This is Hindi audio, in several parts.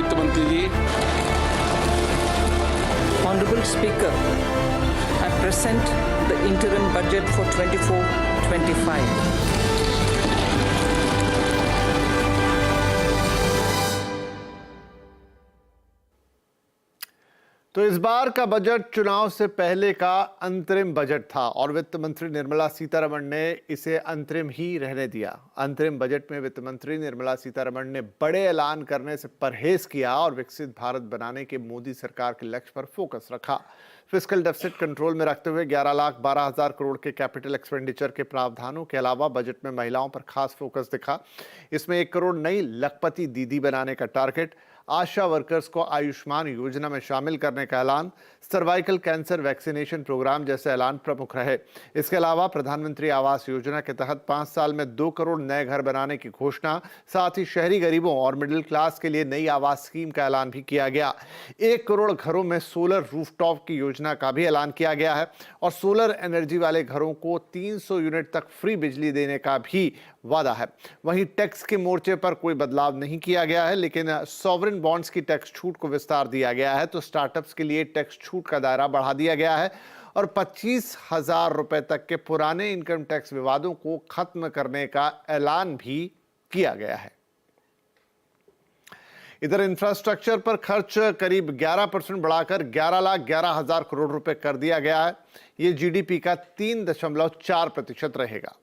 वित्त मंत्री जी। Honorable Speaker, I present the interim budget for 24-25. तो इस बार का बजट चुनाव से पहले का अंतरिम बजट था और वित्त मंत्री निर्मला सीतारमण ने इसे अंतरिम ही रहने दिया। अंतरिम बजट में वित्त मंत्री निर्मला सीतारमण ने बड़े ऐलान करने से परहेज किया और विकसित भारत बनाने के मोदी सरकार के लक्ष्य पर फोकस रखा। फिस्कल डेफिसिट कंट्रोल में रखते हुए 11,12,000 करोड़ के कैपिटल एक्सपेंडिचर के प्रावधानों के अलावा बजट में महिलाओं पर खास फोकस दिखा। इसमें 1 करोड़ नई लखपति दीदी बनाने का टारगेट, आशा वर्कर्स को आयुष्मान योजना में शामिल करने का ऐलान, सर्वाइकल कैंसर वैक्सीनेशन प्रोग्राम जैसे ऐलान प्रमुख रहे। इसके अलावा प्रधानमंत्री आवास योजना के तहत 5 साल में 2 करोड़ नए घर बनाने की घोषणा, साथ ही शहरी गरीबों और मिडिल क्लास के लिए नई आवास स्कीम का ऐलान भी किया गया। 1 करोड़ घरों में सोलर रूफटॉप की योजना का भी ऐलान किया गया है और सोलर एनर्जी वाले घरों को 300 यूनिट तक फ्री बिजली देने का भी वादा है। वहीं टैक्स के मोर्चे पर कोई बदलाव नहीं किया गया है, लेकिन सॉवरेन बॉन्ड्स की टैक्स छूट को विस्तार दिया गया है। तो स्टार्टअप्स के लिए टैक्स छूट का दायरा बढ़ा दिया गया है और 25,000 रुपए तक के पुराने इनकम टैक्स विवादों को खत्म करने का ऐलान भी किया गया है। इधर इंफ्रास्ट्रक्चर पर खर्च करीब 11% बढ़ाकर 11,11,000 करोड़ रुपए कर दिया गया है। यह जीडीपी का 3.4% रहेगा।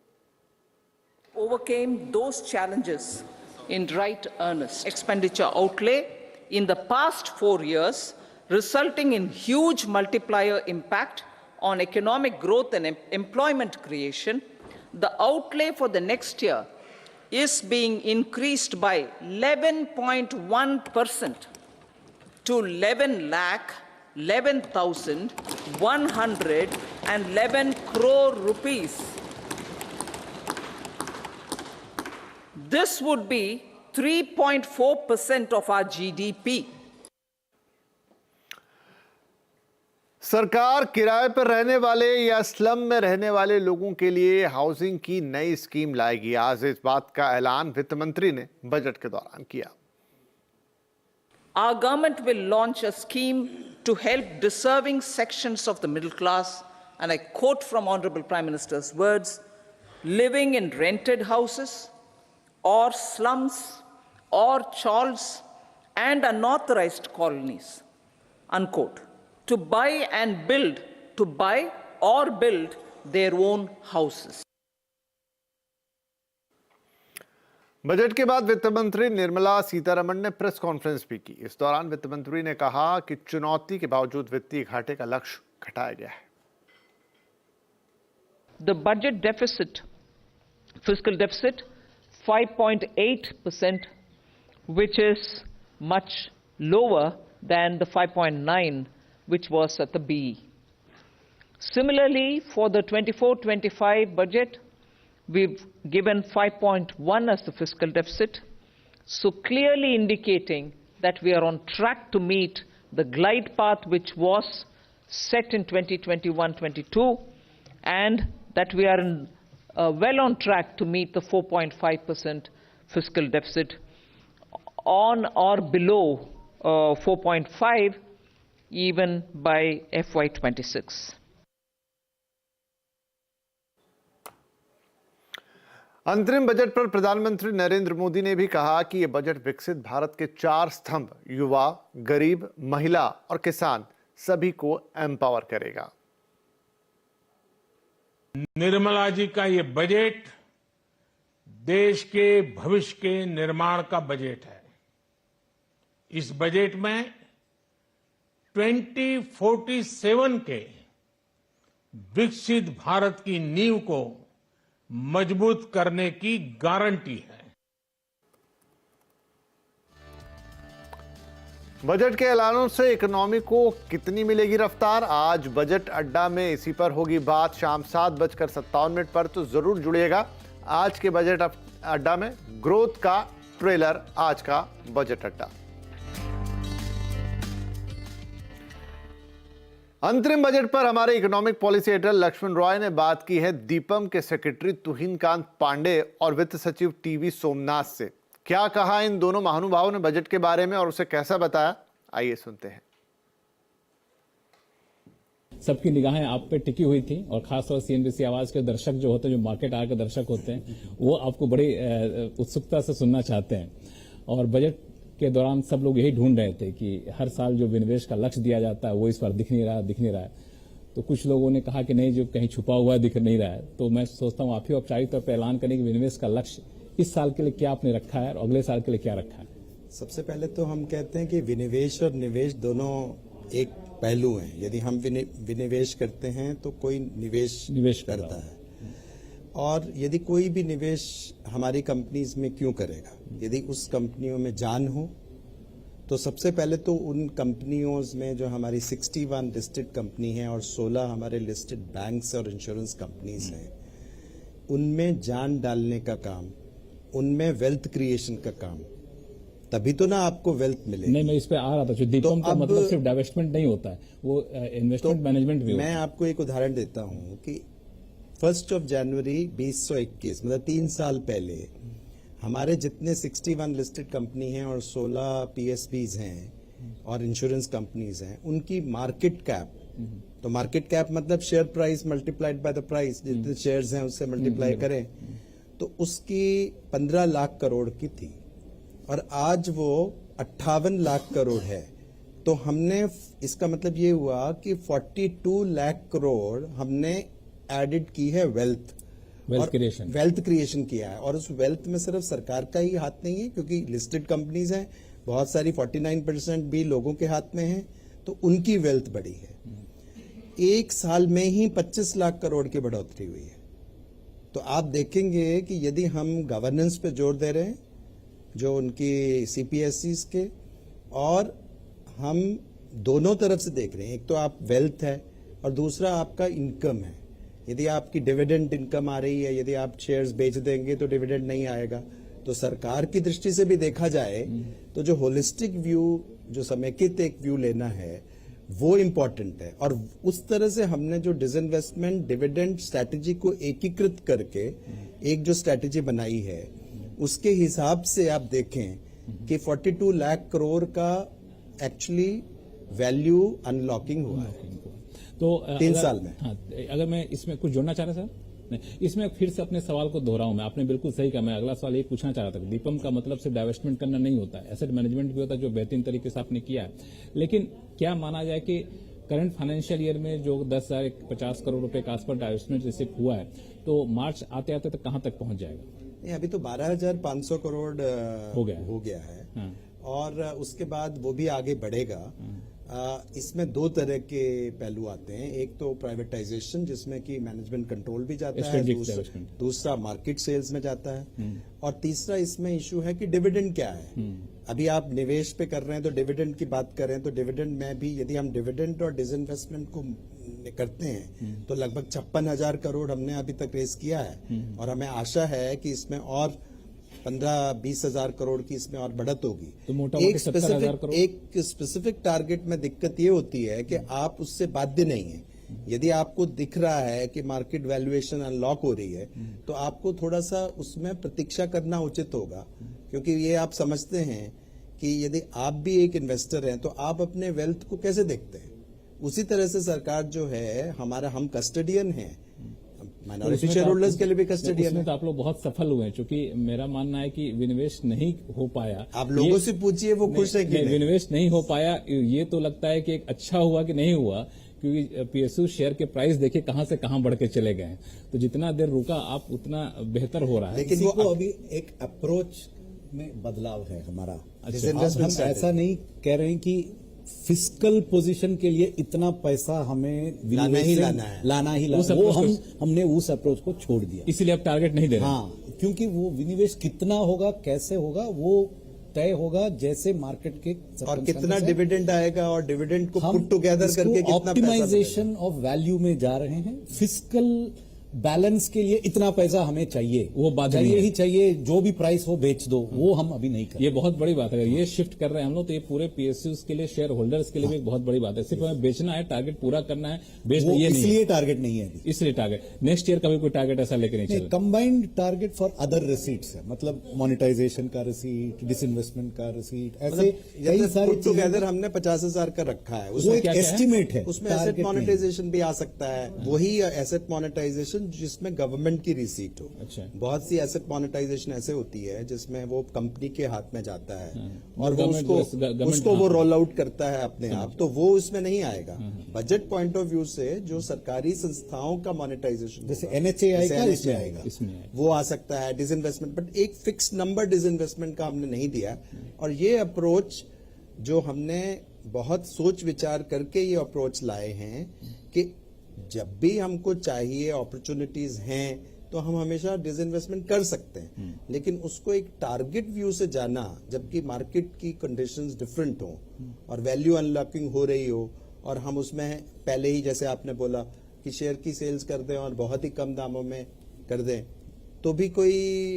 Overcame those challenges in right earnest. Expenditure outlay in the past 4 years, resulting in huge multiplier impact on economic growth and employment creation. The outlay for the next year is being increased by 11.1% to 11,11,111 crore rupees. This would be 3.4% of our GDP. सरकार किराए पर रहने वाले या स्लम में रहने वाले लोगों के लिए हाउसिंग की नई स्कीम लाएगी। आज इस बात का ऐलान वित्त मंत्री ने बजट के दौरान किया। Our government will launch a scheme to help deserving sections of the middle class, and I quote from Honorable Prime Minister's words, living in rented houses or slums or chawls and unauthorized colonies, unquote, to buy or build their own houses. Budget के बाद वित्त मंत्री निर्मला सीतारमण ने प्रेस कॉन्फ्रेंस भी की। इस दौरान वित्त मंत्री ने कहा कि चुनौती के बावजूद वित्तीय घाटे का लक्ष्य घटाया गया है। The budget deficit, fiscal deficit, 5.8%, which is much lower than the 5.9% which was at the BE. Similarly, for the 24-25 budget, we've given 5.1 as the fiscal deficit, so clearly indicating that we are on track to meet the glide path which was set in 2021-22, and that we are well on track to meet the 4.5% fiscal deficit, on or below 4.5 even by FY26. अंतरिम बजट पर प्रधानमंत्री नरेंद्र मोदी ने भी कहा कि यह बजट विकसित भारत के 4 स्तंभ युवा, गरीब, महिला और किसान सभी को एम्पावर करेगा। निर्मला जी का ये बजट देश के भविष्य के निर्माण का बजट है। इस बजट में 2047 के विकसित भारत की नींव को मजबूत करने की गारंटी है। बजट के ऐलानों से इकोनॉमी को कितनी मिलेगी रफ्तार? आज बजट अड्डा में इसी पर होगी बात। शाम 7:57 पर तो जरूर जुड़िएगा। आज के बजट अड्डा में ग्रोथ का ट्रेलर, आज का बजट अड्डा। अंतरिम बजट पर हमारे economic policy editor Lakshman Roy ने बात की है दीपम के सेक्रेटरी तुहिनकांत पांडे और वित्त सचिव टीवी सोमनाथ से। क्या कहा इन दोनों महानुभावों ने बजट के बारे में और उसे कैसा बताया, आइए सुनते हैं। सबकी निगाहें आप पे टिकी हुई थी और खासतौर से सीएनबीसी आवाज के दर्शक जो होते हैं, जो मार्केट आवर के दर्शक होते हैं, वो आपको बड़ी उत्सुकता से सुनना चाहते हैं। और बजट के दौरान सब लोग यही ढूंढ रहे थे कि हर साल जो विनिवेश का लक्ष्य दिया जाता है वो इस बार दिख नहीं रहा है। तो कुछ लोगों ने कहा कि नहीं, जो कहीं छुपा हुआ दिख नहीं रहा है। तो मैं सोचता हूँ आप ही औपचारिक तौर पर ऐलान करें कि विनिवेश का लक्ष्य इस साल के लिए क्या आपने रखा है और अगले साल के लिए क्या रखा है। सबसे पहले तो हम कहते हैं कि विनिवेश और निवेश दोनों एक पहलू हैं। यदि हम विनिवेश करते हैं तो कोई निवेश करता है, और यदि कोई भी निवेश हमारी कंपनीज में क्यों करेगा, यदि उस कंपनियों में जान हो तो सबसे पहले तो उन कंपनियों में जो हमारी 61 लिस्टेड कंपनी है और 16 हमारे लिस्टेड बैंक्स और इंश्योरेंस कंपनीज हैं, उनमें जान डालने का काम, उनमें वेल्थ क्रिएशन का काम, तभी तो ना आपको वेल्थ मिले। नहीं, मैं इस पे आ रहा था। जो दीपम का मतलब सिर्फ डाइवेस्टमेंट नहीं होता है, वो इन्वेस्टमेंट मैनेजमेंट भी होता है। मैं आपको एक उदाहरण देता हूं कि 1 जनवरी 2021 मतलब 3 साल पहले हमारे जितने 61 लिस्टेड कंपनी हैं और 16 पीएसबीज हैं और इंश्योरेंस कंपनीज हैं, उनकी मार्केट कैप, तो मार्केट कैप मतलब share price multiplied by the price, जितने शेयर्स हैं उससे मल्टीप्लाई करें, तो उसकी 15 लाख करोड़ की थी और आज वो 58 लाख करोड़ है। तो हमने, इसका मतलब ये हुआ कि 42 लाख करोड़ हमने एडिड की है वेल्थ क्रिएशन किया है। और उस वेल्थ में सिर्फ सरकार का ही हाथ नहीं है, क्योंकि लिस्टेड कंपनीज हैं बहुत सारी, 49% भी लोगों के हाथ में है, तो उनकी वेल्थ बढ़ी है। एक साल में ही 25 लाख करोड़ की बढ़ोतरी हुई है। तो आप देखेंगे कि यदि हम गवर्नेंस पे जोर दे रहे हैं, जो उनकी सीपीएससीज के, और हम दोनों तरफ से देख रहे हैं, एक तो आप वेल्थ है और दूसरा आपका इनकम है। यदि आपकी डिविडेंड इनकम आ रही है, यदि आप शेयर्स बेच देंगे तो डिविडेंड नहीं आएगा। तो सरकार की दृष्टि से भी देखा जाए तो जो होलिस्टिक व्यू, जो समेकित एक व्यू लेना है, वो इम्पोर्टेंट है। और उस तरह से हमने जो डिसइन्वेस्टमेंट डिविडेंड स्ट्रैटेजी को एकीकृत करके एक जो स्ट्रैटेजी बनाई है, उसके हिसाब से आप देखें कि 42 लाख करोड़ का एक्चुअली वैल्यू अनलॉकिंग हुआ है तो 3 साल में। हाँ, अगर मैं इसमें कुछ जोड़ना चाह रहा सर, नहीं, इसमें फिर से अपने सवाल को दोहराऊं मैं। आपने बिल्कुल सही कहा। मैं अगला सवाल ये पूछना चाह रहा था, दीपम का मतलब सिर्फ डाइवेस्टमेंट करना नहीं होता है, एसेट मैनेजमेंट भी होता है, जो बेहतरीन तरीके से आपने किया है। लेकिन क्या माना जाए कि करंट फाइनेंशियल ईयर में जो 10,050 करोड़ रुपए का आसपास डाइवेस्टमेंट रिसीव हुआ है, तो मार्च आते आते तक कहां तक पहुंच जाएगा? नहीं, अभी तो 12,500 करोड़ हो गया है। हाँ। और उसके बाद वो भी आगे बढ़ेगा। इसमें 2 तरह के पहलू आते हैं। एक तो प्राइवेटाइजेशन, जिसमें कि मैनेजमेंट कंट्रोल भी जाता है, दूसरा मार्केट सेल्स में जाता है, और तीसरा इसमें इशू है कि डिविडेंड क्या है। अभी आप निवेश पे कर रहे हैं तो डिविडेंड की बात कर रहे हैं, तो डिविडेंड में भी यदि हम डिविडेंड और डिसइन्वेस्टमेंट को करते हैं तो लगभग 56,000 करोड़ हमने अभी तक रेस किया है, और हमें आशा है कि इसमें और 15-20 हजार करोड़ की इसमें और बढ़त होगी। तो मोटा एक स्पेसिफिक टारगेट में दिक्कत ये होती है कि आप उससे बाध्य नहीं है। यदि आपको दिख रहा है कि मार्केट वैल्यूएशन अनलॉक हो रही है, तो आपको थोड़ा सा उसमें प्रतीक्षा करना उचित होगा, क्योंकि ये आप समझते हैं कि यदि आप भी एक इन्वेस्टर हैं तो आप अपने वेल्थ को कैसे देखते हैं। उसी तरह से सरकार जो है, हम कस्टडियन हैं, माइनॉरिटी शेयर होल्डर्स के लिए भी कस्टडियन है। तो आप लोग बहुत सफल हुए हैं, क्योंकि मेरा मानना है कि विनिवेश नहीं हो पाया। आप लोगों से पूछिए वो खुश है कि नहीं। विनिवेश नहीं हो पाया, ये तो लगता है कि एक अच्छा हुआ कि नहीं हुआ, क्योंकि पीएसयू शेयर के प्राइस देखिए कहां से कहां बढ़ के चले गए। तो जितना देर रुका आप, उतना बेहतर हो रहा है। लेकिन वो अभी एक अप्रोच में बदलाव है हमारा। अच्छा, हम ऐसा नहीं कह रहे हैं कि फिस्कल पोजीशन के लिए इतना पैसा हमें लाना ही है। वो हमने उस अप्रोच को छोड़ दिया, इसलिए अब टारगेट नहीं दे रहे। हाँ, क्योंकि वो विनिवेश कितना होगा, कैसे होगा, वो तय होगा जैसे मार्केट के, और कितना डिविडेंड आएगा, और डिविडेंड को पुट टुगेदर करके कितना ऑप्टिमाइजेशन ऑफ वैल्यू में जा रहे हैं। फिस्कल बैलेंस के लिए इतना पैसा हमें चाहिए, वो बात चाहिए नहीं है। ही चाहिए, जो भी प्राइस हो बेच दो, वो हम अभी नहीं कर ये बहुत बड़ी बात है। ये शिफ्ट कर रहे हैं हम लोग, तो ये पूरे पीएसयूज के लिए, शेयर होल्डर्स के लिए भी एक बहुत बड़ी बात है। सिर्फ हमें बेचना है, टारगेट पूरा करना है, बेचना वो ये नहीं है। इसलिए टारगेट नहीं है अभी। इसलिए टारगेट नेक्स्ट ईयर का भी कोई टारगेट ऐसा लेके नहीं चल। Combined target for other receipts है, मतलब मोनेटाइजेशन का रिसीट, डिसइन्वेस्टमेंट का रिसीट, ऐसे कई सारी चीजें टुगेदर हमने 50,000 का रखा है। वो एक क्या-क्या है? एस्टिमेट है, उसमें एसेट target नहीं। मोनेटाइजेशन भी आ सकता है, वही एसेट मोनेटाइजेशन जिसमें गवर्नमेंट की रिसीट हो। अच्छा। बहुत सी एसेट मोनेटाइजेशन ऐसे होती है जिसमें वो कंपनी के हाथ में जाता है और वो government उसको वो हाँ। रोल आउट करता है अपने आप, तो वो उसमें नहीं आएगा। बजट पॉइंट ऑफ व्यू से जो सरकारी संस्थाओं का मोनेटाइजेशन, जैसे NHAI का इसमें आएगा। इसमें आएगा। वो आ सकता है, डिसइन्वेस्टमेंट, बट एक फिक्स नंबर डिसइन्वेस्टमेंट का हमने नहीं दिया। और ये अप्रोच जो हमने बहुत सोच विचार करके ये अप्रोच लाए हैं कि जब भी हमको चाहिए, अपॉर्चुनिटीज हैं, तो हम हमेशा डिसइन्वेस्टमेंट कर सकते हैं, लेकिन उसको एक टारगेट व्यू से जाना, जबकि मार्केट की कंडीशंस डिफरेंट हो और वैल्यू अनलॉकिंग हो रही हो, और हम उसमें पहले ही, जैसे आपने बोला कि शेयर की सेल्स कर दें और बहुत ही कम दामों में कर दें, तो भी कोई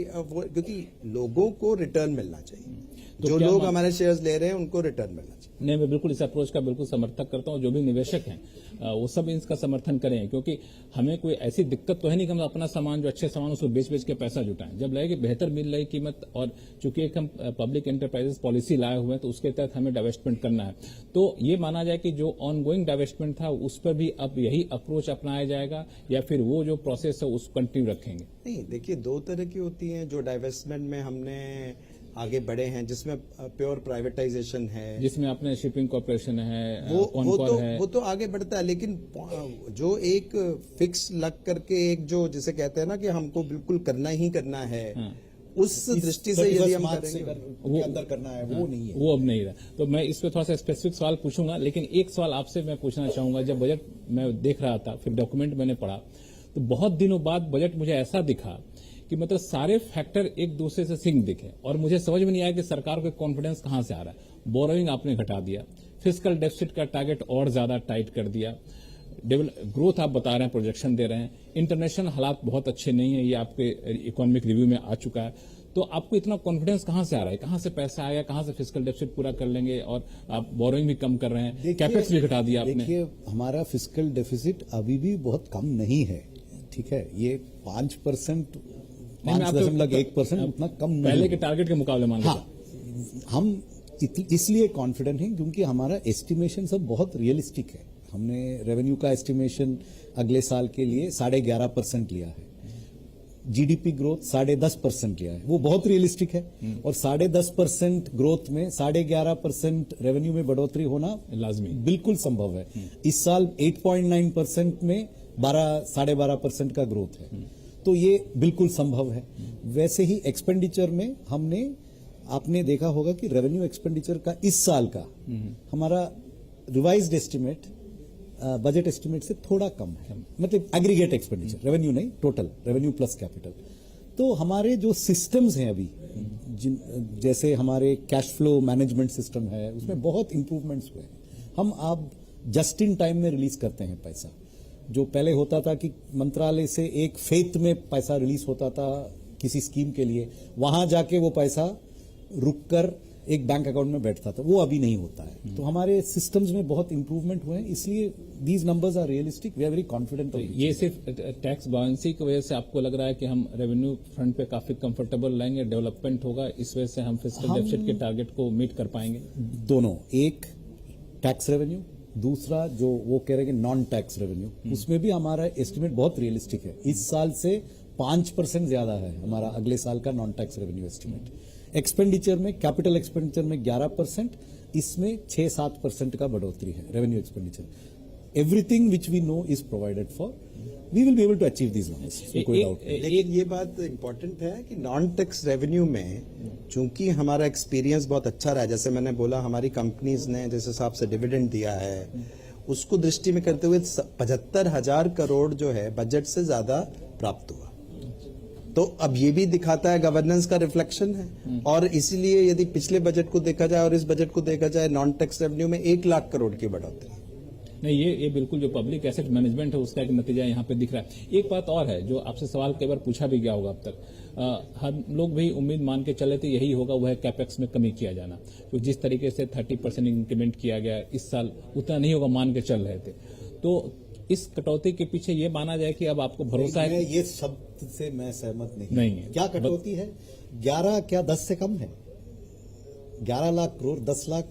क्योंकि लोगों को रिटर्न मिलना चाहिए। तो जो क्या लोग हमारे शेयर्स ले रहे हैं उनको रिटर्न मिलना चाहिए। नहीं, मैं बिल्कुल इस अप्रोच का बिल्कुल समर्थक करता हूं। जो भी निवेशक हैं वो सब इसका समर्थन करें, क्योंकि हमें कोई ऐसी दिक्कत तो है नहीं कि हम अपना सामान, जो अच्छे सामान, उसको बेच बेच के पैसा जुटाएं। जब लगे कि बेहतर मिल रही कीमत, और चूंकि एक हम पब्लिक एंटरप्राइजेस पॉलिसी लाए हुए हैं, तो उसके तहत हमें डाइवेस्टमेंट करना है। तो ये माना जाए कि जो ऑनगोइंग डाइवेस्टमेंट था उस पर भी अब यही अप्रोच अपनाया जाएगा, या फिर वो जो प्रोसेस है उसको कंटिन्यू रखेंगे? नहीं, देखिए, दो तरह की होती हैं। जो डाइवेस्टमेंट में हमने आगे बढ़े हैं, जिसमें प्योर प्राइवेटाइजेशन है, जिसमें अपने शिपिंग कॉर्पोरेशन है, वो कॉनकॉर है। वो तो आगे बढ़ता है, लेकिन जो एक फिक्स लग करके, एक जो जिसे कहते हैं ना कि हमको बिल्कुल करना ही करना है, उस दृष्टि से यदि हम करेंगे, वो अंदर करना है, वो नहीं है। वो अब नहीं रहा। तो मैं इस पे थोड़ा सा स्पेसिफिक सवाल पूछूंगा, लेकिन एक सवाल आपसे मैं पूछना चाहूंगा। जब बजट मैं देख रहा था, फिर डॉक्यूमेंट मैंने पढ़ा, तो बहुत दिनों बाद बजट मुझे ऐसा दिखा कि मतलब सारे फैक्टर एक दूसरे से सिंक दिखे, और मुझे समझ में नहीं आया कि सरकार को कॉन्फिडेंस कहां से आ रहा है। बोरोइंग आपने घटा दिया, फिस्कल डेफिसिट का टारगेट और ज्यादा टाइट कर दिया, ग्रोथ आप बता रहे हैं, प्रोजेक्शन दे रहे हैं, इंटरनेशनल हालात बहुत अच्छे नहीं है, ये आपके इकोनॉमिक रिव्यू में आ चुका है। तो आपको इतना कॉन्फिडेंस कहां से आ रहा है? कहां से पैसा आएगा? कहां से फिस्कल डेफिसिट पूरा कर लेंगे? और आप बोरोइंग भी कम कर रहे हैं, कैपेक्स भी घटा दिया आपने। देखिए, हमारा फिस्कल डेफिसिट अभी भी बहुत कम नहीं है, ठीक है। ये 5%, 5.1% उतना कम नहीं पहले है। के टारगेट के मुकाबले मान हाँ, हम इसलिए कॉन्फिडेंट हैं क्योंकि हमारा एस्टिमेशन सब बहुत रियलिस्टिक है। हमने रेवेन्यू का एस्टिमेशन अगले साल के लिए 11.5% लिया है, जीडीपी ग्रोथ 10.5% लिया है, वो बहुत रियलिस्टिक है। और 10.5% ग्रोथ में 11.5% रेवेन्यू में बढ़ोतरी होना लाजमी, बिल्कुल संभव है। इस साल 8.9% में 12.5% का ग्रोथ है, तो ये बिल्कुल संभव है। वैसे ही एक्सपेंडिचर में हमने, आपने देखा होगा कि रेवेन्यू एक्सपेंडिचर का इस साल का हमारा रिवाइज्ड एस्टिमेट बजट एस्टिमेट से थोड़ा कम है, मतलब एग्रीगेट एक्सपेंडिचर, रेवेन्यू नहीं, टोटल रेवेन्यू प्लस कैपिटल। तो हमारे जो सिस्टम्स हैं अभी, जैसे हमारे कैश फ्लो मैनेजमेंट सिस्टम है, उसमें बहुत इंप्रूवमेंट्स हुए हैं। हम अब जस्ट इन टाइम में रिलीज करते हैं पैसा। जो पहले होता था कि मंत्रालय से एक फेथ में पैसा रिलीज होता था किसी स्कीम के लिए, वहां जाके वो पैसा रुककर एक बैंक अकाउंट में बैठता था, वो अभी नहीं होता है। तो हमारे सिस्टम्स में बहुत इंप्रूवमेंट हुए हैं, इसलिए these numbers are realistic, we are very confident. ये सिर्फ टैक्स बाउंसी की वजह से आपको लग रहा है कि हम रेवेन्यू फ्रंट पे काफी कंफर्टेबल रहेंगे, डेवलपमेंट होगा, इस वजह से हम फिस्कल डेफिसिट के टारगेट को मीट कर पाएंगे? दोनों, एक टैक्स रेवेन्यू, दूसरा जो वो कह रहे हैं कि नॉन टैक्स रेवेन्यू, उसमें भी हमारा एस्टिमेट बहुत रियलिस्टिक है। इस साल से 5% ज्यादा है हमारा अगले साल का non tax revenue estimate. Expenditure में, कैपिटल एक्सपेंडिचर में 11%, इसमें 6-7% का बढ़ोतरी है revenue expenditure. Everything which we know is provided for, we will be able to achieve these numbers, कोई डाउट नहीं। लेकिन ये बात इंपॉर्टेंट है कि नॉन टैक्स रेवेन्यू में चूंकि हमारा एक्सपीरियंस बहुत अच्छा रहा है, जैसे मैंने बोला, हमारी कंपनीज ने जिस हिसाब से डिविडेंड दिया है, उसको दृष्टि में करते हुए 75,000 करोड़ जो है बजट से ज्यादा प्राप्त हुआ। तो अब ये भी दिखाता है, गवर्नेंस का रिफ्लेक्शन है। और इसीलिए यदि पिछले बजट को देखा जाए और इस बजट को देखा जाए, नॉन टैक्स रेवेन्यू में 1 लाख करोड़ की बढ़ोतरी। नहीं, ये बिल्कुल जो पब्लिक एसेट मैनेजमेंट है उसका एक नतीजा यहाँ पे दिख रहा है। एक बात और है जो आपसे सवाल कई बार पूछा भी गया होगा अब तक, हम लोग भी उम्मीद मान के चले थे यही होगा, वह कैपेक्स में कमी किया जाना। तो जिस तरीके से 30% इंक्रीमेंट किया गया इस साल उतना नहीं होगा मान के चल रहे थे। तो इस कटौती के पीछे ये माना जाए कि अब आपको भरोसा है? ये शब्द से मैं सहमत नहीं है। क्या कटौती है? 11 क्या 10 से कम है? 11 लाख करोड़ 10 लाख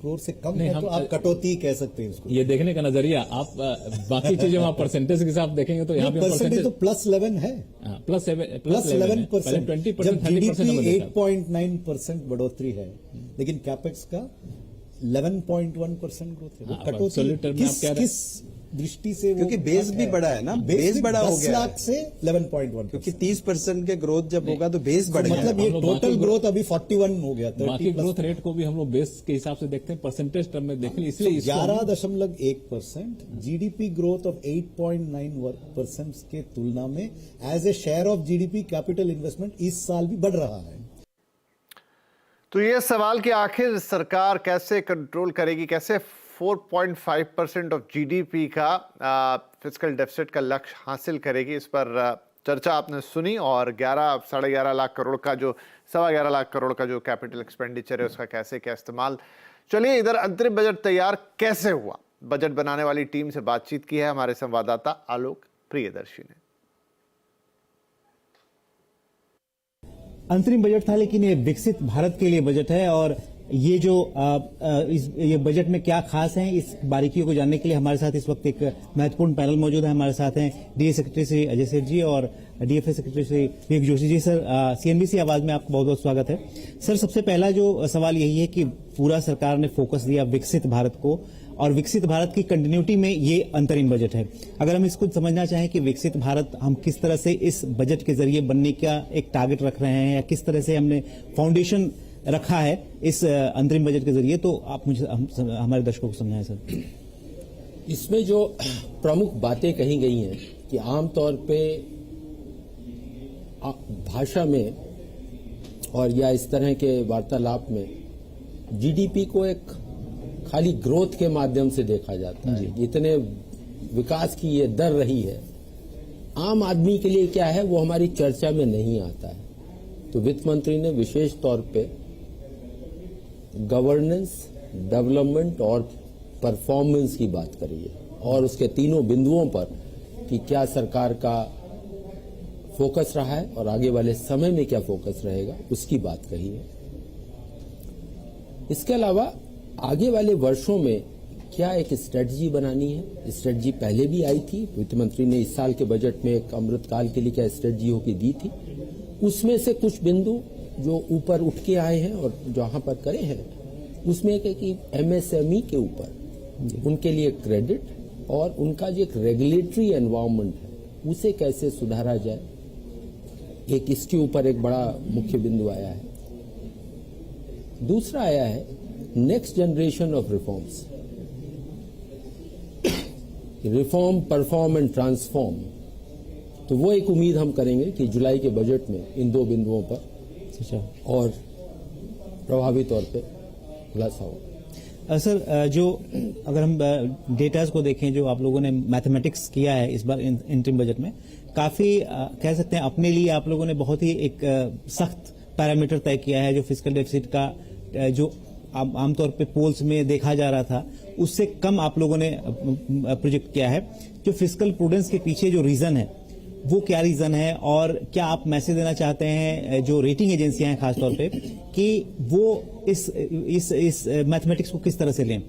करोड़ से कम है तो आप कटौती कह सकते हैं इसको। ये देखने का नजरिया आप बाकी चीजें वहां परसेंटेज के हिसाब देखेंगे तो यहाँ पे परसेंटेज तो +11 है, +11%। 20% जब जीडीपी 8.9% बढ़ोतरी है लेकिन कैपेक्स का 11.1% ग्रोथ है। कटौती किस दृष्टि से? क्योंकि बेस भी बड़ा है ना, बेस बड़ा हो गया 10 लाख से 11.1, क्योंकि 30% के ग्रोथ जब होगा तो बेस बढ़ेगा। मतलब ये टोटल ग्रोथ अभी 41 हो गया। बाकी ग्रोथ रेट को भी हम लोग बेस के हिसाब से देखते हैं, परसेंटेज टर्म में देखें, इसलिए 11.1% जीडीपी ग्रोथ ऑफ 8.9% के तुलना में as a share of GDP capital investment इस साल भी बढ़ रहा है। तो ये सवाल कि आखिर सरकार कैसे कंट्रोल करेगी, कैसे 4.5% ऑफ जीडीपी का फिस्कल डेफिसिट का लक्ष्य हासिल करेगी, इस पर चर्चा आपने सुनी। और 11-11.5 लाख करोड़ का जो 11.25 लाख करोड़ का जो कैपिटल एक्सपेंडिचर है उसका कैसे क्या इस्तेमाल। चलिए इधर अंतरिम बजट तैयार कैसे हुआ, बजट बनाने वाली टीम से बातचीत की है हमारे संवाददाता आलोक प्रियदर्शी ने। अंतरिम बजट था लेकिन ये विकसित भारत के लिए बजट है। और ये जो ये बजट में क्या खास है इस बारीकियों को जानने के लिए हमारे साथ इस वक्त एक महत्वपूर्ण पैनल मौजूद है। हमारे साथ हैं डीए सेक्रेटरी श्री अजय सेठ जी और DFA secretary Shri Vivek Joshi ji. Sir, CNBC आवाज में आपका बहुत बहुत स्वागत है। सर, सबसे पहला जो सवाल यही है कि पूरा सरकार ने फोकस दिया विकसित भारत को और विकसित भारत की कंटिन्यूटी में ये अंतरिम बजट है। अगर हम इसको समझना चाहें कि विकसित भारत हम किस तरह से इस बजट के जरिए बनने का एक टारगेट रख रहे हैं या किस तरह से हमने फाउंडेशन रखा है इस अंतरिम बजट के जरिए, तो आप मुझे हमारे दर्शकों को समझाएं सर। इसमें जो प्रमुख बातें कही गई हैं कि आमतौर पे भाषा में और या इस तरह के वार्तालाप में जीडीपी को एक खाली ग्रोथ के माध्यम से देखा जाता है, इतने विकास की ये दर रही है। आम आदमी के लिए क्या है वो हमारी चर्चा में नहीं आता है। तो वित्त मंत्री ने विशेष तौर पे गवर्नेंस, डेवलपमेंट और परफॉर्मेंस की बात करी है और उसके तीनों बिंदुओं पर कि क्या सरकार का फोकस रहा है और आगे वाले समय में क्या फोकस रहेगा उसकी बात कही है। इसके अलावा आगे वाले वर्षों में क्या एक स्ट्रेटजी बनानी है। स्ट्रेटजी पहले भी आई थी, वित्त मंत्री ने इस साल के बजट में एक अमृतकाल के लिए क्या स्ट्रेटजी होगी दी थी। उसमें से कुछ बिंदु जो ऊपर उठ के आए हैं और जहां पर करे हैं उसमें एक है कि एमएसएमई के ऊपर उनके लिए क्रेडिट और उनका जो एक रेगुलेटरी एनवायरनमेंट है उसे कैसे सुधारा जाए, एक इसके ऊपर एक बड़ा मुख्य बिंदु आया है। दूसरा आया है next generation of reforms, reform, perform and transform. तो वो एक उम्मीद हम करेंगे कि जुलाई के बजट में इन दो बिंदुओं पर और प्रभावी तौर पे खुलासा हो। सर, जो अगर हम डेटाज को देखें जो आप लोगों ने मैथमेटिक्स किया है इस बार इंटरिम बजट में, काफी कह सकते हैं अपने लिए आप लोगों ने बहुत ही एक सख्त पैरामीटर तय किया है। जो फिस्कल डेफिसिट का जो आमतौर पे पोल्स में देखा जा रहा था उससे कम आप लोगों ने प्रोजेक्ट किया है। जो फिस्कल प्रूडेंस के पीछे जो रीजन है वो क्या रीजन है और क्या आप मैसेज देना चाहते हैं जो रेटिंग एजेंसियां हैं खासतौर पे कि वो इस मैथमेटिक्स को किस तरह से लें?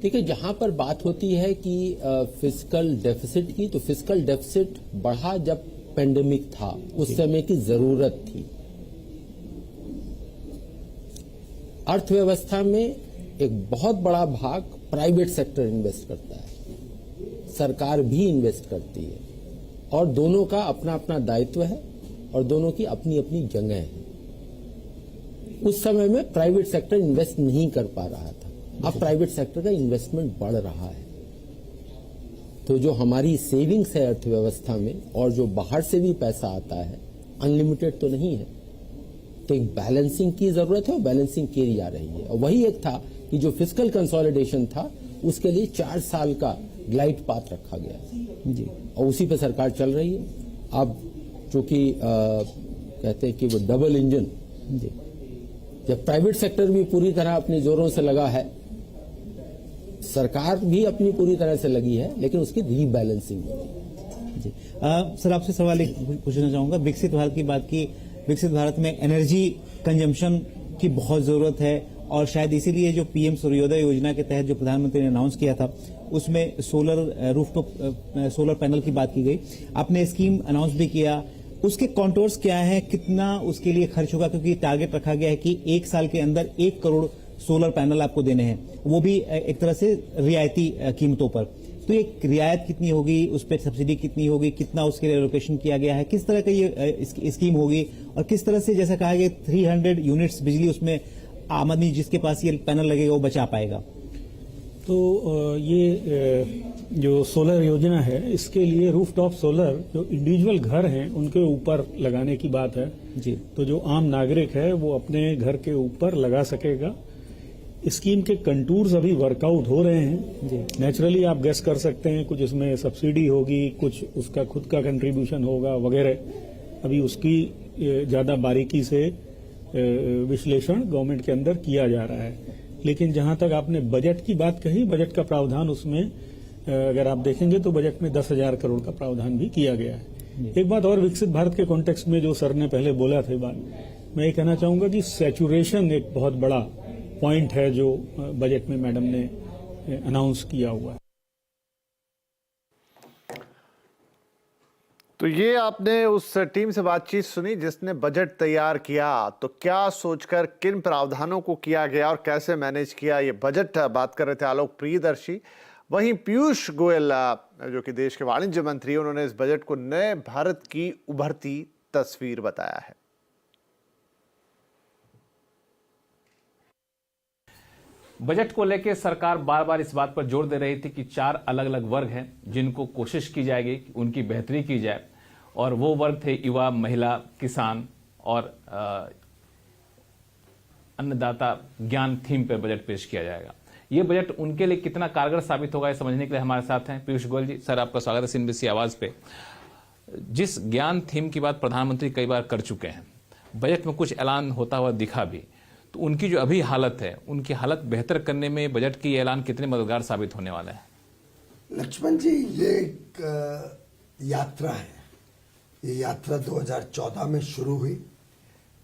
देखिए, जहां पर बात होती है कि फिस्कल डेफिसिट की, तो फिस्कल डेफिसिट बढ़ा जब पेंडेमिक था, उस समय की जरूरत थी। अर्थव्यवस्था में एक बहुत बड़ा भाग प्राइवेट सेक्टर इन्वेस्ट करता है, सरकार भी इन्वेस्ट करती है और दोनों का अपना अपना दायित्व है और दोनों की अपनी अपनी जगह है। उस समय में प्राइवेट सेक्टर इन्वेस्ट नहीं कर पा रहा था, अब प्राइवेट सेक्टर का इन्वेस्टमेंट बढ़ रहा है। तो जो हमारी सेविंग्स है अर्थव्यवस्था में और जो बाहर से भी पैसा आता है, अनलिमिटेड तो नहीं है, तो एक बैलेंसिंग की जरूरत है और बैलेंसिंग की जा रही है। और वही एक था कि जो फिस्कल कंसोलिडेशन था उसके लिए 4 साल का ग्लाइड पाथ रखा गया है जी, और उसी पे सरकार चल रही है। अब चूंकि कहते हैं कि वो डबल इंजन जी, जब प्राइवेट सेक्टर भी पूरी तरह अपने जोरों से लगा है, सरकार भी अपनी पूरी तरह से लगी है, लेकिन उसकी रीबैलेंसिंग होगी जी। सर आपसे सवाल एक पूछना चाहूंगा, विकसित भारत की बात की, विकसित भारत में एनर्जी कंजम्पशन की बहुत जरूरत है और शायद इसीलिए जो पीएम सूर्योदय योजना के तहत जो प्रधानमंत्री ने अनाउंस किया था उसमें सोलर रूफटॉप सोलर पैनल की बात की गई, आपने स्कीम अनाउंस भी किया, उसके कॉन्टोर्स क्या है, कितना उसके लिए खर्च होगा, क्योंकि टारगेट रखा गया है कि 1 साल के अंदर 1 करोड़ सोलर पैनल आपको देने हैं, वो भी एक तरह से रियायती कीमतों पर। तो ये रियायत कितनी होगी, उस पर सब्सिडी कितनी होगी, कितना उसके लिए एलोकेशन किया गया है, किस तरह का ये स्कीम होगी और किस तरह से जैसा कहा गया 300 यूनिट्स बिजली उसमें आम आदमी जिसके पास ये पैनल लगेगा वो बचा पाएगा। तो ये जो सोलर योजना है इसके लिए रूफटॉप सोलर जो इंडिविजुअल घर हैं उनके ऊपर लगाने की बात है जी। तो जो आम नागरिक है वो अपने घर के ऊपर लगा सकेगा। स्कीम के कंटूर्स अभी वर्कआउट हो रहे हैं। नेचुरली आप गेस कर सकते हैं, कुछ इसमें सब्सिडी होगी, कुछ उसका खुद का कंट्रीब्यूशन होगा वगैरह। अभी उसकी ज्यादा बारीकी से विश्लेषण गवर्नमेंट के अंदर किया जा रहा है। लेकिन जहां तक आपने बजट की बात कही, बजट का प्रावधान उसमें अगर आप देखेंगे तो बजट में 10,000 करोड़ का प्रावधान भी किया गया है। एक बात और विकसित भारत के कॉन्टेक्स्ट में जो सर ने पहले बोला था बात, मैं ये कहना चाहूंगा कि सैचुरेशन एक बहुत बड़ा पॉइंट है जो बजट में मैडम ने अनाउंस किया हुआ है। तो ये आपने उस टीम से बातचीत सुनी जिसने बजट तैयार किया, तो क्या सोचकर किन प्रावधानों को किया गया और कैसे मैनेज किया ये बजट, बात कर रहे थे आलोक प्रियदर्शी। वहीं पीयूष गोयल जो कि देश के वाणिज्य मंत्री, उन्होंने इस बजट को नए भारत की उभरती तस्वीर बताया है। बजट को लेकर सरकार बार बार इस बात पर जोर दे रही थी कि 4 अलग अलग वर्ग हैं जिनको कोशिश की जाएगी कि उनकी बेहतरी की जाए, और वो वर्ग थे युवा, महिला, किसान और अन्नदाता। ज्ञान थीम पर बजट पेश किया जाएगा। ये बजट उनके लिए कितना कारगर साबित होगा, ये समझने के लिए हमारे साथ हैं पीयूष गोयल जी। सर, आपका स्वागत है सीएनबीसी आवाज पे। जिस ज्ञान थीम की बात प्रधानमंत्री कई बार कर चुके हैं, बजट में कुछ ऐलान होता हुआ दिखा भी, तो उनकी जो अभी हालत है, उनकी हालत बेहतर करने में बजट की ऐलान कितने मददगार साबित होने वाले हैं? लक्ष्मण जी, ये एक यात्रा है। ये यात्रा 2014 में शुरू हुई।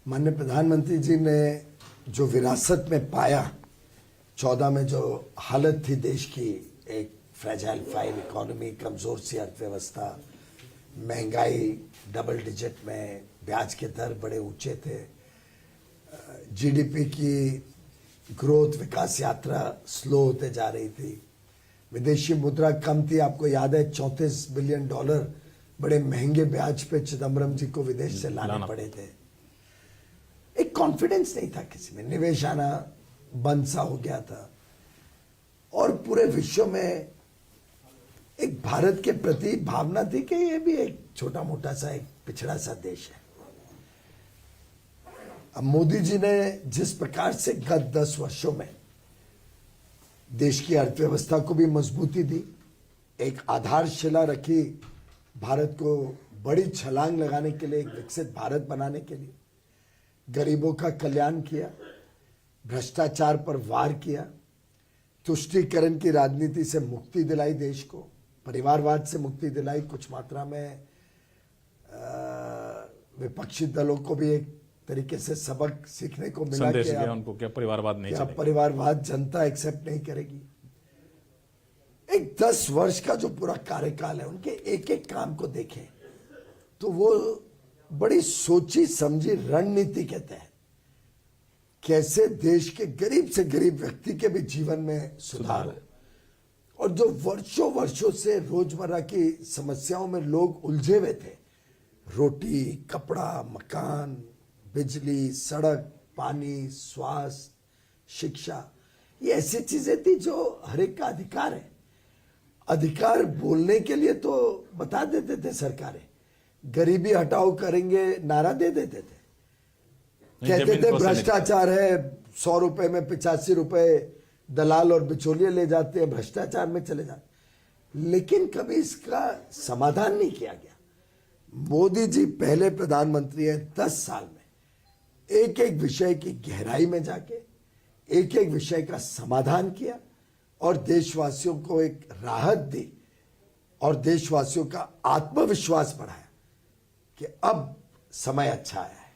माननीय प्रधानमंत्री जी ने जो विरासत में पाया, 14 में जो हालत थी देश की, एक फ्रेजाइल फाइल इकोनॉमी, कमजोर सी अर्थव्यवस्था, महंगाई डबल डिजिट में, ब्याज के दर बड़े ऊंचे थे, जीडीपी की ग्रोथ विकास यात्रा स्लो होते जा रही थी, विदेशी मुद्रा कम थी। आपको याद है $34 बिलियन बड़े महंगे ब्याज पे चिदम्बरम जी को विदेश से लाने पड़े थे। एक कॉन्फिडेंस नहीं था किसी में, निवेश आना बंद सा हो गया था, और पूरे विश्व में एक भारत के प्रति भावना थी कि ये भी एक छोटा मोटा सा एक पिछड़ा सा देश है। अब मोदी जी ने जिस प्रकार से गत 10 वर्षों में देश की अर्थव्यवस्था को भी मजबूती दी, एक आधारशिला रखी भारत को बड़ी छलांग लगाने के लिए, एक विकसित भारत बनाने के लिए, गरीबों का कल्याण किया, भ्रष्टाचार पर वार किया, तुष्टीकरण की राजनीति से मुक्ति दिलाई देश को, परिवारवाद से मुक्ति दिलाई, कुछ मात्रा में विपक्षी दलों को भी एक तरीके से सबक सीखने को मिला कि उनको क्या परिवारवाद नहीं चलेगा, परिवारवाद जनता एक्सेप्ट नहीं करेगी। एक 10 वर्ष का जो पूरा कार्यकाल है, उनके एक एक काम को देखें तो वो बड़ी सोची समझी रणनीति के तहत कैसे देश के गरीब से गरीब व्यक्ति के भी जीवन में सुधार हो, और जो वर्षों वर्षों से रोजमर्रा की समस्याओं में लोग उलझे हुए थे, रोटी, कपड़ा, मकान, बिजली, सड़क, पानी, स्वास्थ्य, शिक्षा, ये ऐसी चीजें थी जो हर एक का अधिकार है। अधिकार बोलने के लिए तो बता देते थे सरकारें, गरीबी हटाओ करेंगे नारा दे देते थे, कहते थे भ्रष्टाचार है, 100 रुपए में 85 रुपए दलाल और बिचौलिए ले जाते हैं, भ्रष्टाचार में चले जाते हैं, लेकिन कभी इसका समाधान नहीं किया गया। मोदी जी पहले प्रधानमंत्री हैं 10 साल में, एक एक विषय की गहराई में जाके एक एक विषय का समाधान किया और देशवासियों को एक राहत दी और देशवासियों का आत्मविश्वास बढ़ाया कि अब समय अच्छा आया है।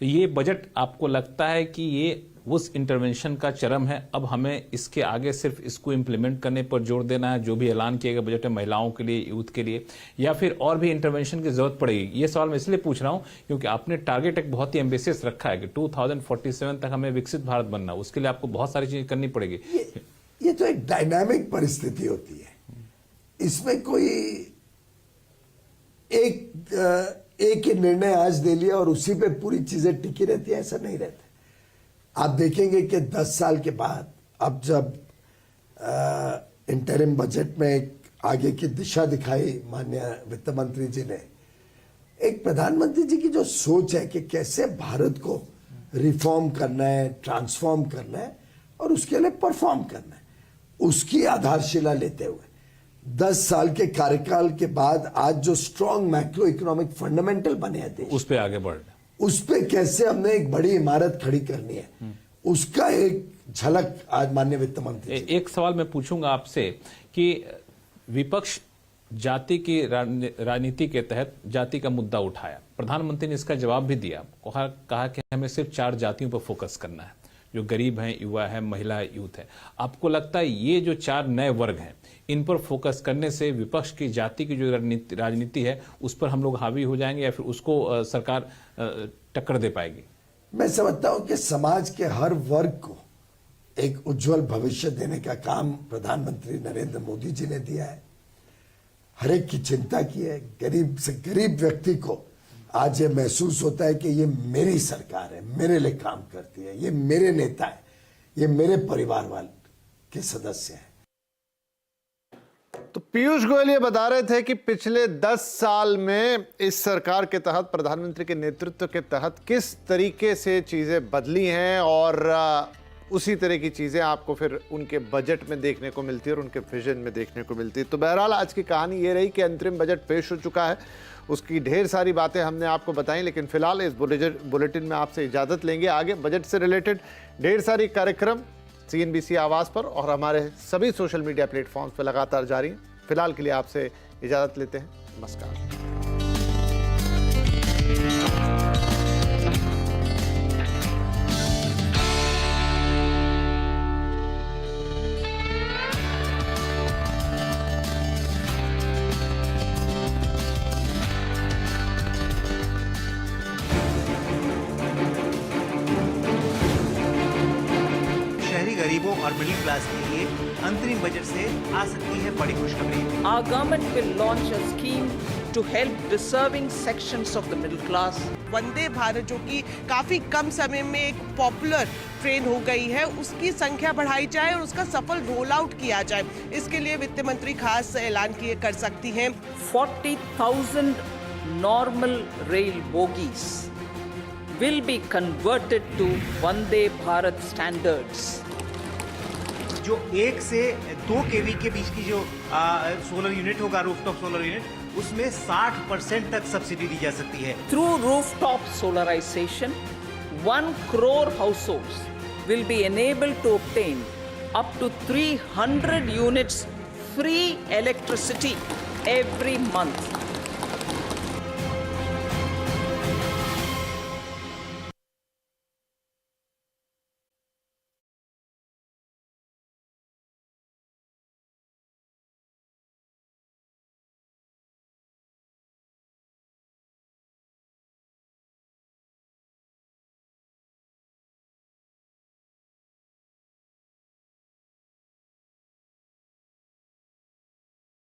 तो ये बजट आपको लगता है कि ये उस इंटरवेंशन का चरम है, अब हमें इसके आगे सिर्फ इसको इम्प्लीमेंट करने पर जोर देना है, जो भी ऐलान किया गया बजट है महिलाओं के लिए, यूथ के लिए, या फिर और भी इंटरवेंशन की जरूरत पड़ेगी? ये सवाल मैं इसलिए पूछ रहा हूं क्योंकि आपने टारगेट एक बहुत ही एम्बिशियस रखा है कि 2047 तक हमें विकसित भारत बनना, उसके लिए आपको बहुत सारी चीजें करनी पड़ेगी। ये तो एक डायनामिक परिस्थिति होती है, इसमें कोई एक ही निर्णय आज दे लिया और उसी पे पूरी चीजें टिकी रहती है, ऐसा नहीं रहता। आप देखेंगे कि 10 साल के बाद अब जब इंटरिम बजट में एक आगे की दिशा दिखाई माननीय वित्त मंत्री जी ने, एक प्रधानमंत्री जी की जो सोच है कि कैसे भारत को रिफॉर्म करना है, ट्रांसफॉर्म करना है और उसके लिए परफॉर्म करना है, उसकी आधारशिला लेते हुए 10 साल के कार्यकाल के बाद आज जो स्ट्रॉन्ग मैक्रो इकोनॉमिक फंडामेंटल बने हैं देश, उस पर आगे बढ़, उस पे कैसे हमने एक बड़ी इमारत खड़ी करनी है, उसका एक झलक आज माननीय वित्त मंत्री। एक सवाल मैं पूछूंगा आपसे कि विपक्ष जाति की राजनीति के तहत जाति का मुद्दा उठाया, प्रधानमंत्री ने इसका जवाब भी दिया, कहा कि हमें सिर्फ 4 जातियों पर फोकस करना है, जो गरीब हैं, युवा है, महिला है, यूथ है। आपको लगता है ये जो 4 नए वर्ग हैं, इन पर फोकस करने से विपक्ष की जाति की जो राजनीति है उस पर हम लोग हावी हो जाएंगे या फिर उसको सरकार टक्कर दे पाएगी? मैं समझता हूं कि समाज के हर वर्ग को एक उज्जवल भविष्य देने का काम प्रधानमंत्री नरेंद्र मोदी जी ने दिया है, हर एक की चिंता की है। गरीब से गरीब व्यक्ति को आज ये महसूस होता है कि ये मेरी सरकार है, मेरे लिए काम करती है, ये मेरे नेता है, ये मेरे परिवार वाले के सदस्य हैं। तो पीयूष गोयल ये बता रहे थे कि पिछले 10 साल में इस सरकार के तहत, प्रधानमंत्री के नेतृत्व के तहत किस तरीके से चीजें बदली हैं और उसी तरह की चीजें आपको फिर उनके बजट में देखने को मिलती है और उनके विजन में देखने को मिलती है। तो बहरहाल आज की कहानी ये रही कि अंतरिम बजट पेश हो चुका है, उसकी ढेर सारी बातें हमने आपको बताई, लेकिन फिलहाल इस बुलेटिन में आपसे इजाजत लेंगे। आगे बजट से रिलेटेड ढेर सारी कार्यक्रम CNBC आवाज पर और हमारे सभी सोशल मीडिया प्लेटफॉर्म्स पर लगातार जारी हैं। फिलहाल के लिए आपसे इजाजत लेते हैं, नमस्कार। गरीबों और मिडिल क्लास के लिए अंतरिम बजट से आ सकती है बड़ी खुशखबरी। Our government will launch a scheme to help deserving sections of the middle class. Vande Bharat जो कि काफी कम समय में एक पॉपुलर ट्रेन हो गई है, उसकी संख्या बढ़ाई जाए और उसका सफल रोल आउट किया जाए। इसके लिए वित्त मंत्री खास ऐलान किए कर सकती हैं। 40,000 normal rail bogies will be converted to Vande Bharat standards. जो 1 से 2 kV के बीच की जो सोलर यूनिट होगा, रूफटॉप सोलर यूनिट, उसमें 60% तक सब्सिडी दी जा सकती है। Through rooftop solarization, 1 crore households will be enabled to obtain up to 300 units free electricity every month.